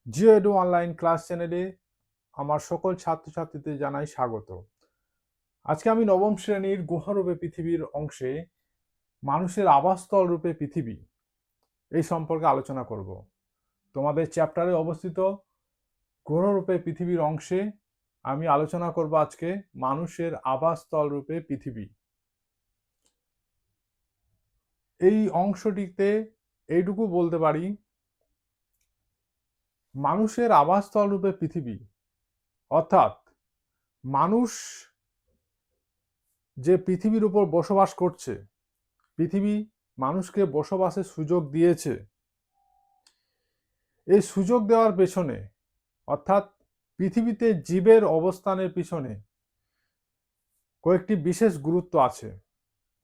Jio edu online class চ্যানেলে আমার সকল ছাত্রছাত্রীদের জানাই স্বাগত। আজকে আমি নবম শ্রেণীর গ্রহরূপে পৃথিবীর অংশে মানুষের আবাসস্থল রূপে পৃথিবী এই সম্পর্কে আলোচনা করব। তোমাদের চ্যাপ্টারে অবস্থিত গ্রহরূপে পৃথিবীর অংশে আমি আলোচনা করব আজকে মানুষের আবাসস্থল রূপে পৃথিবী। এই অংশটিতে এইটুকু বলতে পারি, মানুষের আবাসস্থল রূপে পৃথিবী অর্থাৎ মানুষ যে পৃথিবীর উপর বসবাস করছে, পৃথিবী মানুষকে বসবাসের সুযোগ দিয়েছে। এই সুযোগ দেওয়ার পেছনে অর্থাৎ পৃথিবীতে জীবের অবস্থানের পিছনে কয়েকটি বিশেষ গুরুত্ব আছে,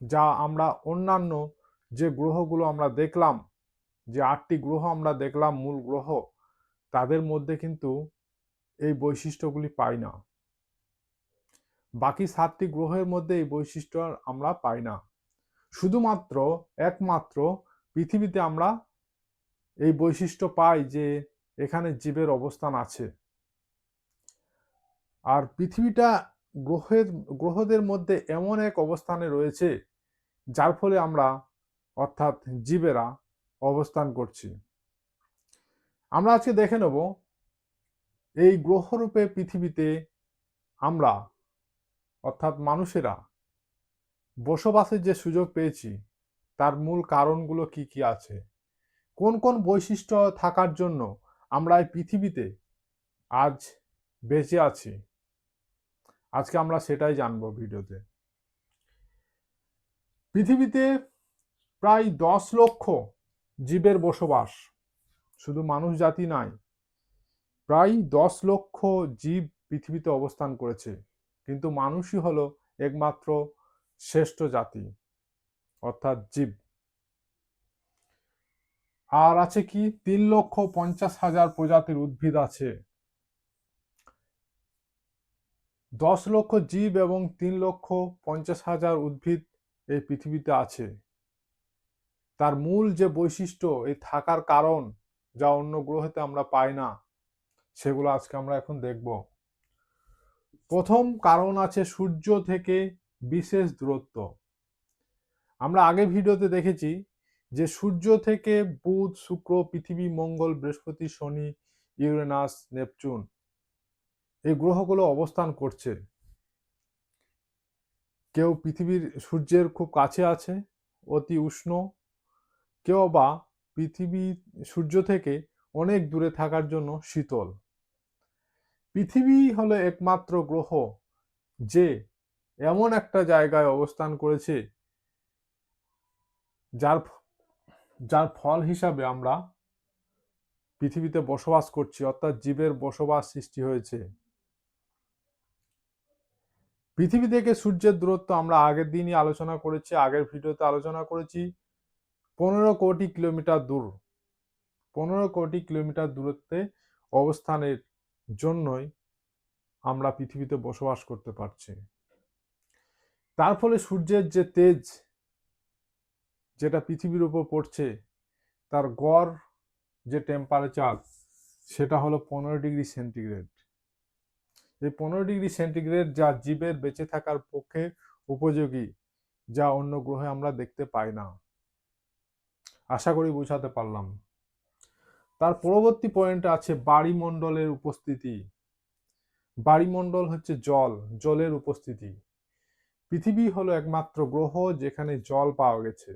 যা আমরা অন্যান্য যে গ্রহগুলো আমরা দেখলাম, যে ৮টি গ্রহ আমরা দেখলাম মূল গ্রহ, তাদের মধ্যে কিন্তু এই বৈশিষ্ট্যগুলি পাই না। বাকি ৭টি গ্রহের মধ্যে এই বৈশিষ্ট্য আমরা পাই না। শুধুমাত্র একমাত্র পৃথিবীতে আমরা এই বৈশিষ্ট্য পাই যে এখানে জীবের অবস্থান আছে। আর পৃথিবীটা গ্রহদের মধ্যে এমন এক অবস্থানে রয়েছে যার ফলে আমরা অর্থাৎ জীবেরা অবস্থান করছি। আমরা আজকে দেখে নেব এই গ্রহরূপে পৃথিবীতে আমরা অর্থাৎ মানুষেরা বসবাসের যে সুযোগ পেয়েছি তার মূল কারণগুলো কি কি আছে, কোন কোন বৈশিষ্ট্য থাকার জন্য আমরা এই পৃথিবীতে আজ বেঁচে আছি। আজকে আমরা সেটাই জানবো ভিডিওতে। পৃথিবীতে প্রায় 10 লক্ষ জীবের বসবাস, শুধু মানুষ জাতি নয়, প্রায় 10 লক্ষ জীব পৃথিবীতে অবস্থান করেছে, কিন্তু মানুষই হলো একমাত্র শ্রেষ্ঠ জাতি অর্থাৎ জীব। আর আছে কি 3,50,000 প্রজাতির উদ্ভিদ আছে। 10 লক্ষ জীব এবং 3,50,000 উদ্ভিদ এই পৃথিবীতে আছে। তার মূল যে বৈশিষ্ট্য, এই থাকার কারণ, যা অন্য গ্রহেতে আমরা পাই না, সেগুলো আজকে আমরা এখন দেখব। প্রথম কারণ আছে সূর্য থেকে বিশেষ দূরত্ব। আমরা আগে ভিডিওতে দেখেছি যে সূর্য থেকে বুধ, শুক্র, পৃথিবী, মঙ্গল, বৃহস্পতি, শনি, ইউরেনাস, নেপচুন এই গ্রহগুলো অবস্থান করছে। কেউ পৃথিবীর সূর্যের খুব কাছে আছে, অতি উষ্ণ, কেউ বা পৃথিবী সূর্য থেকে অনেক দূরে থাকার জন্য শীতল। পৃথিবী হলো একমাত্র গ্রহ যে এমন একটা জায়গায় অবস্থান করেছে যার যার ফল হিসাবে আমরা পৃথিবীতে বসবাস করছি, অর্থাৎ জীবের বসবাস সৃষ্টি হয়েছে। পৃথিবী থেকে সূর্যের দূরত্ব আমরা আগের দিনই আলোচনা করেছি, আগের ভিডিওতে আলোচনা করেছি 15 কোটি কিলোমিটার দূর। 15 কোটি কিলোমিটার দূরত্বে অবস্থানের জন্যই আমরা পৃথিবীতে বসবাস করতে পারছি। তার ফলে সূর্যের যে তেজ যেটা পৃথিবীর উপর পড়ছে, তার গড় যে টেম্পারেচার সেটা হলো 15 ডিগ্রি সেন্টিগ্রেড। এই 15 ডিগ্রি সেন্টিগ্রেড যা জীবের বেঁচে থাকার পক্ষে উপযোগী, যা অন্য গ্রহে আমরা দেখতে পাই না। আশা করি বোঝাতে পারলাম। তার পরবর্তী পয়েন্ট আছে বায়ুমণ্ডলের উপস্থিতি। বায়ুমণ্ডল হচ্ছে জল, জলের উপস্থিতি। পৃথিবী হলো একমাত্র গ্রহ যেখানে জল পাওয়া গেছে।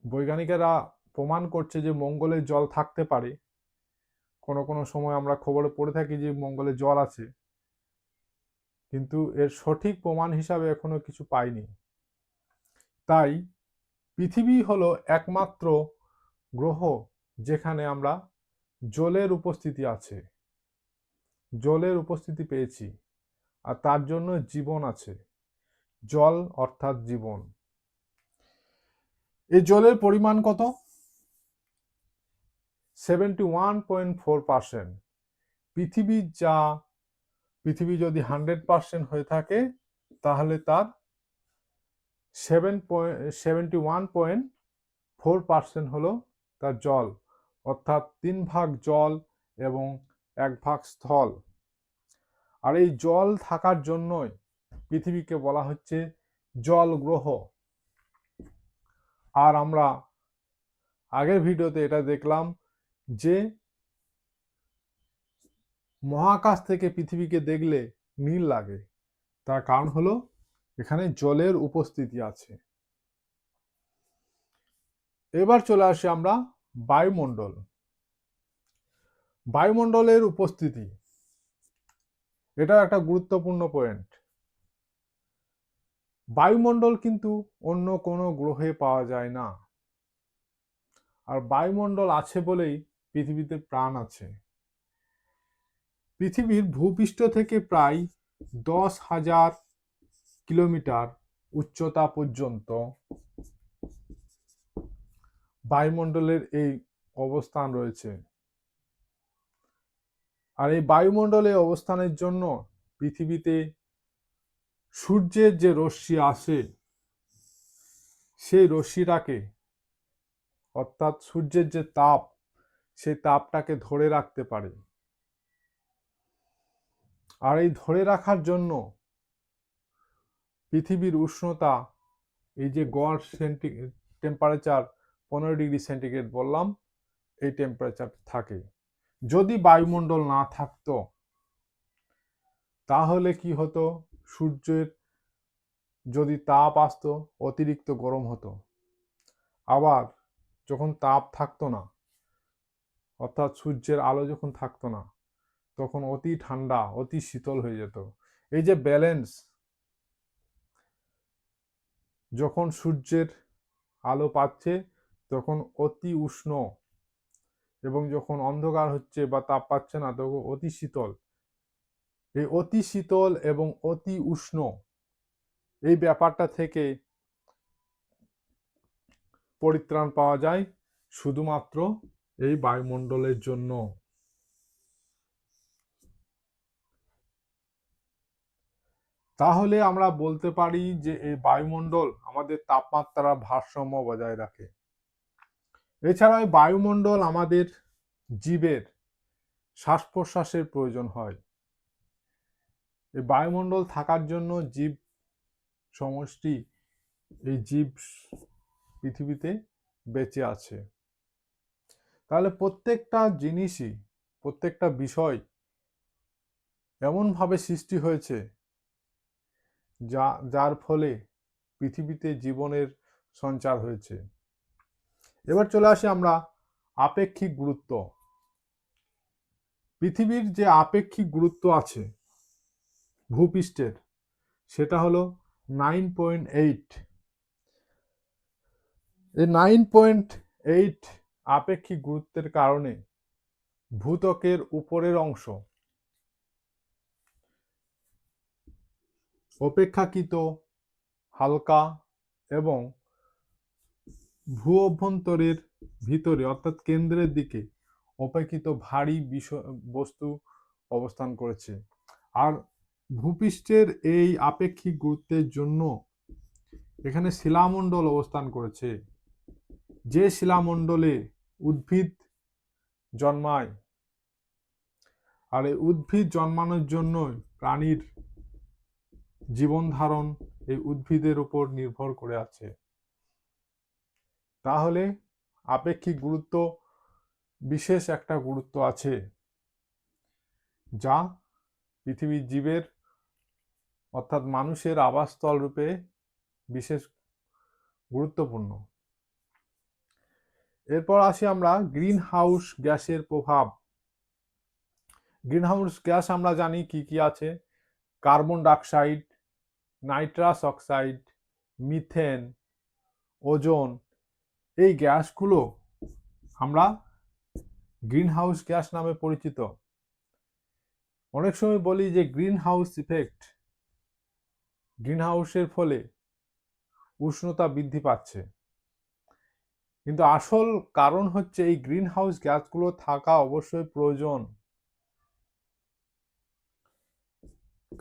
বৈজ্ঞানিকেরা প্রমাণ করছে যে মঙ্গলে জল থাকতে পারে। কোনো কোনো সময় আমরা খবরে পড়ে থাকি যে মঙ্গলে জল আছে, কিন্তু এর সঠিক প্রমাণ হিসাবে এখনো কিছু পাইনি। তাই পৃথিবী হলো একমাত্র গ্রহ যেখানে আমরা জলের উপস্থিতি আছে, জলের উপস্থিতি পেয়েছি, আর তার জন্য জীবন আছে। জল অর্থাৎ জীবন। এই জলের পরিমাণ কত? 71.4%। পৃথিবী যদি 100% হয়ে থাকে তাহলে তার 71.4% হলো তার জল অর্থাৎ 3 ভাগ জল এবং 1 ভাগ স্থল। আর এই জল থাকার জন্যই পৃথিবীকে বলা হচ্ছে জল গ্রহ। আর আমরা আগের ভিডিওতে এটা দেখলাম যে মহাকাশ থেকে পৃথিবীকে দেখলে নীল লাগে, তার কারণ হলো এখানে জলের উপস্থিতি আছে। এবার চলে আসি আমরা বায়ুমণ্ডল। বায়ুমণ্ডলের উপস্থিতি, এটা একটা গুরুত্বপূর্ণ পয়েন্ট। বায়ুমণ্ডল কিন্তু অন্য কোনো গ্রহে পাওয়া যায় না। আর বায়ুমণ্ডল আছে বলেই পৃথিবীতে প্রাণ আছে। পৃথিবীর ভূপৃষ্ঠ থেকে প্রায় 10,000 কিলোমিটার উচ্চতা পর্যন্ত বায়ুমণ্ডলের এই অবস্থান রয়েছে। আর এই বায়ুমণ্ডলে অবস্থানের জন্য পৃথিবীতে সূর্যের যে রশ্মি আসে, সেই রশ্মিটাকে অর্থাৎ সূর্যের যে তাপ, সেই তাপটাকে ধরে রাখতে পারে। আর এই ধরে রাখার জন্য পৃথিবীর উষ্ণতা, এই যে গড় টেম্পারেচার 15 ডিগ্রি সেন্টিগ্রেড বললাম, এই টেম্পারেচার থাকে। যদি বায়ুমণ্ডল না থাকতো তাহলে কি হতো, সূর্যের যদি তাপ আসতো অতিরিক্ত গরম হতো। আবার যখন তাপ থাকতো না, অর্থাৎ সূর্যের আলো যখন থাকতো না, তখন অতি ঠান্ডা অতি শীতল হয়ে যেত। এই যে ব্যালেন্স, যখন সূর্যের আলো পাচ্ছে তখন অতি উষ্ণ, এবং যখন অন্ধকার হচ্ছে বা তাপ পাচ্ছে না তখন অতি শীতল। এই অতি শীতল এবং অতি উষ্ণ এই ব্যাপারটা থেকে পরিত্রাণ পাওয়া যায় শুধুমাত্র এই বায়ুমণ্ডলের জন্য। তাহলে আমরা বলতে পারি যে এই বায়ুমণ্ডল আমাদের তাপমাত্রার ভারসাম্য বজায় রাখে। এছাড়া এই বায়ুমণ্ডল আমাদের জীবের শ্বাস প্রশ্বাসের প্রয়োজন হয়। এই বায়ুমণ্ডল থাকার জন্য জীব সমষ্টি, এই জীব পৃথিবীতে বেঁচে আছে। তাহলে প্রত্যেকটা জিনিসই, প্রত্যেকটা বিষয় এমনভাবে সৃষ্টি হয়েছে যার ফলে পৃথিবীতে জীবনের সঞ্চার হয়েছে। এবার চলে আসি আমরা আপেক্ষিক গুরুত্ব। পৃথিবীর যে আপেক্ষিক গুরুত্ব আছে ভূপৃষ্ঠের, সেটা হলো 9.8। এই 9.8 আপেক্ষিক গুরুত্বের কারণে ভূত্বকের উপরের অংশ অপেক্ষাকৃত হালকা এবং ভূ অভ্যন্তরের ভিতরে অর্থাৎ কেন্দ্রের দিকে অপেক্ষিত ভারী বস্তু অবস্থান করেছে। আর ভূপৃষ্ঠের এই আপেক্ষিক গুরুত্বের জন্য এখানে শিলামণ্ডল অবস্থান করেছে, যে শিলামণ্ডলে উদ্ভিদ জন্মায়। আর এই উদ্ভিদ জন্মানোর জন্য প্রাণীর জীবন ধারণ এই উদ্ভিদের উপর নির্ভর করে আছে। তাহলে আপেক্ষিক গুরুত্ব বিশেষ একটা গুরুত্ব আছে, যা পৃথিবীর জীবের অর্থাৎ মানুষের আবাসস্থল রূপে বিশেষ গুরুত্বপূর্ণ। এরপর আসি আমরা গ্রিন হাউস গ্যাসের প্রভাব। গ্রিন হাউস গ্যাস আমরা জানি কি কি আছে: carbon dioxide, nitrous oxide, methane, ozone. এই গ্যাসগুলো আমরা গ্রিন হাউস গ্যাস নামে পরিচিত। অনেক সময় বলি যে গ্রিন হাউস ইফেক্ট, গ্রিন হাউসের ফলে উষ্ণতা বৃদ্ধি পাচ্ছে, কিন্তু আসল কারণ হচ্ছে এই গ্রিন হাউস গ্যাসগুলো থাকা অবশ্যই প্রয়োজন।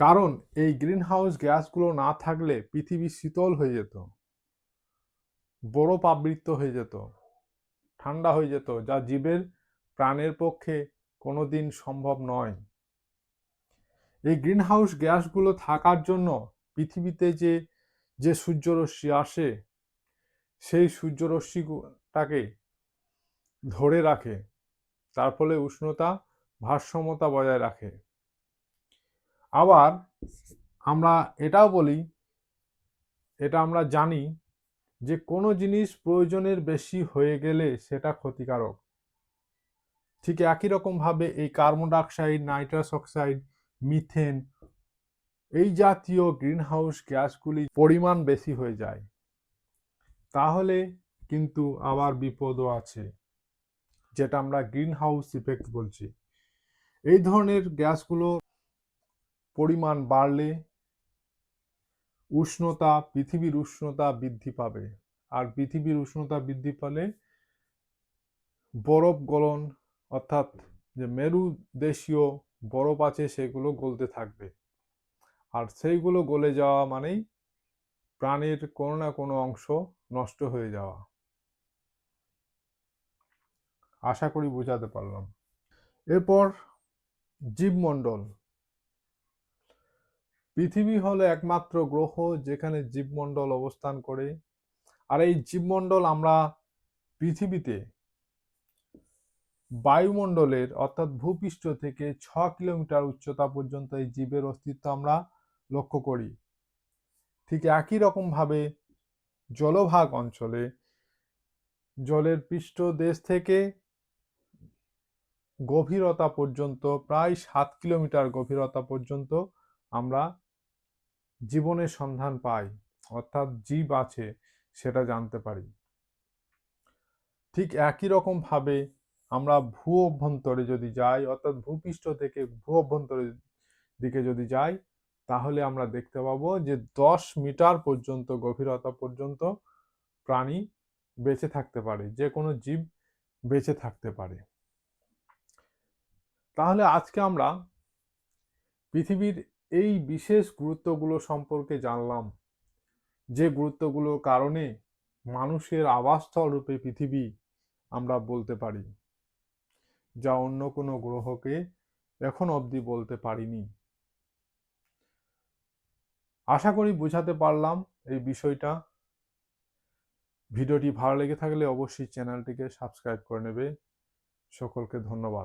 কারণ এই গ্রিন হাউস গ্যাসগুলো না থাকলে পৃথিবী শীতল হয়ে যেত, বরফ আবৃত হয়ে যেত, ঠান্ডা হয়ে যেত, যা জীবের প্রাণের পক্ষে কোনোদিন সম্ভব নয়। এই গ্রিনহাউস গ্যাসগুলো থাকার জন্য পৃথিবীতে যে সূর্যরশ্মি আসে, সেই সূর্যরশ্মিটাকে ধরে রাখে, তার ফলে উষ্ণতা ভারসাম্যতা বজায় রাখে। আবার আমরা এটাও বলি, এটা আমরা জানি যে কোনো জিনিস প্রয়োজনের বেশি হয়ে গেলে সেটা ক্ষতিকারক। ঠিক একই রকম ভাবে এই carbon dioxide, nitrous oxide, methane, এই জাতীয় গ্রিনহাউস গ্যাসগুলি পরিমাণ বেশি হয়ে যায়, তাহলে কিন্তু আবার বিপদও আছে, যেটা আমরা গ্রিনহাউস ইফেক্ট বলছি। এই ধরনের গ্যাসগুলো পরিমাণ বাড়লে পৃথিবীর উষ্ণতা বৃদ্ধি পাবে, আর পৃথিবীর উষ্ণতা বৃদ্ধি পেলে বরফ গলন, অর্থাৎ যে মেরু দেশীয় বরফ আছে সেগুলো গলতে থাকবে, আর সেইগুলো গলে যাওয়া মানেই প্রাণীর কোনো না কোনো অংশ নষ্ট হয়ে যাওয়া। আশা করি বোঝাতে পারলাম। এরপর জীবমণ্ডল। পৃথিবী হলো একমাত্র গ্রহ যেখানে জীবমণ্ডল অবস্থান করে, আর এই জীবমণ্ডল আমরা পৃথিবীতে বায়ুমণ্ডলের অর্থাৎ ভূপৃষ্ঠ থেকে 6 কিলোমিটার উচ্চতা পর্যন্ত এই জীবের অস্তিত্ব আমরা লক্ষ্য করি। ঠিক একই রকম ভাবে জলভাগ অঞ্চলে জলের পৃষ্ঠদেশ থেকে গভীরতা পর্যন্ত প্রায় 7 কিলোমিটার গভীরতা পর্যন্ত আমরা জীবনের সন্ধান পাই, অর্থাৎ জীব আছে সেটা জানতে পারি। ঠিক একই রকম ভাবে আমরা ভূ অভ্যন্তরে যদি যাই, অর্থাৎ ভূপৃষ্ঠ থেকে ভূ অভ্যন্তরের দিকে যদি যাই, তাহলে আমরা দেখতে পাবো যে 10 মিটার পর্যন্ত গভীরতা পর্যন্ত প্রাণী বেঁচে থাকতে পারে, যে কোনো জীব বেঁচে থাকতে পারে। তাহলে আজকে আমরা পৃথিবীর এই বিশেষ গুরুত্বগুলো সম্পর্কে জানলাম, যে গুরুত্বগুলোর কারণে মানুষের আবাসস্থল রূপে পৃথিবী আমরা বলতে পারি, যা অন্য কোনো গ্রহকে এখন অবধি বলতে পারিনি। আশা করি বোঝাতে পারলাম এই বিষয়টা। ভিডিওটি ভালো লেগে থাকলে অবশ্যই চ্যানেলটিকে সাবস্ক্রাইব করে নেবে। সকলকে ধন্যবাদ।